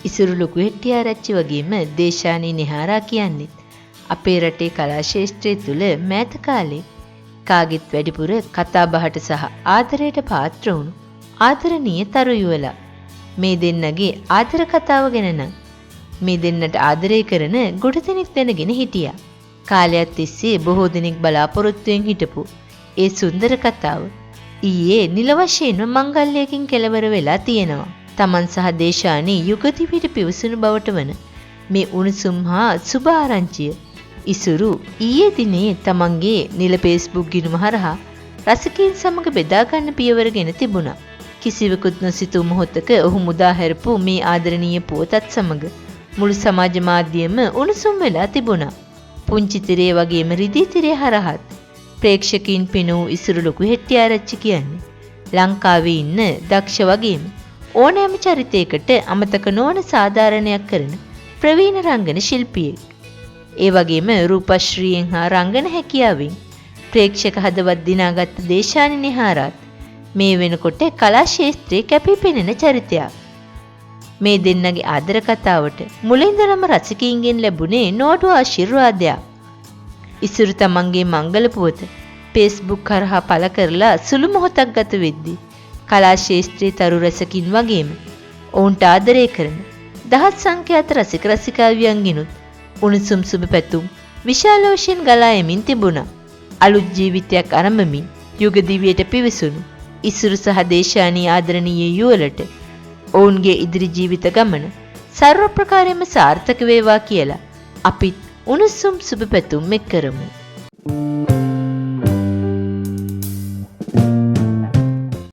ඉසුරු ලොකු හෙට්ටිආරච්චි වගේම දේශානී නිහාරා කියන්නේ අපේ රටේ කලා ශාස්ත්‍රය තුල මෑත කාලේ කාගෙත් වැඩිපුර කතා බහට සහ ආදරයට පාත්‍ර වුණු ආදරණීය තරු යුවලා. මේ දෙන්නගේ ආදර කතාව ගැන නම් මේ දෙන්නට ආදරය කරන ගොඩ දෙනෙක් දැනගෙන හිටියා. කාලයක් තිස්සේ බොහෝ දෙනෙක් බලාපොරොත්තුෙන් හිටපු ඒ සුන්දර කතාව ඊයේ නිල වශයෙන්ම මංගල්‍යයකින් කෙලවර වෙලා තියෙනවා. තමන් සහ දේශානී යුගදිවියට පිවිසුණු බවට වන මේ උණුසුම් හා සුබ ආරංචිය ඉසුරු ඊයේ දිනේ තමන්ගේ නිල ෆේස්බුක් ගිණුම හරහා රසිකයින් සමග බෙදා ගන්න පියවරගෙන තිබුණා. කිසිවෙකුත් නොසිතූ මොහොතක ඔහු මුදා හැරපු මේ ආදරණීය පුවතත් සමග මුළු සමාජ මාධ්‍යම උණුසුම් වෙලා තිබුණා. පුංචි තිරේ වගේම රිදී තිරේ හරහත් ප්‍රේක්ෂකයින් පිනූ ඉසුරු ලොකු හෙට්ටිආරච්චි කියන්නේ ලංකාවේ ඉන්න දක්ෂ වගේම ඕනෑම චරිතයකට අමතක නොවන සාධාරණයක් කරන ප්‍රවීණ රංගන ශිල්පියෙක්. ඒ වගේම රූපශ්‍රීයෙන් හා රංගන හැකියාවෙන් ප්‍රේක්ෂක හදවත් දිනාගත් දේශානි නිහාරාත් මේ වෙනකොට කලා ශාස්ත්‍රයේ කැපී පෙනෙන චරිතයක්. මේ දෙන්නගේ ආදර කතාවට මුලින්දලම රසිකයින්ගෙන් ලැබුණේ නෝඩු ආශිර්වාදයක්. ඉසුරු තමන්ගේ මංගල පුවත ෆේස්බුක් කරහා පළ කරලා සුළු මොහොතක් ගත වෙද්දී කලා ශාස්ත්‍රයේ තරු රසකින් වගේම ඔවුන්ට ආදරය කරන දහස් සංඛ්‍යාත රසික රසිකාවියන්ගෙනුත් උණුසුම් සුබ පැතුම් විශාල වශයෙන් ගලා යමින් තිබුණා. අලුත් ජීවිතයක් ආරම්භමින් යුග දිවියට පිවිසුණු ඉසුරු සහ දේශානී ආදරණීය යුවලට ඔවුන්ගේ ඉදිරි ජීවිත ගමන සර්ව ප්‍රකාරයෙන්ම සාර්ථක වේවා කියලා අපිත් උණුසුම් සුබ පැතුම් එක් කරමු.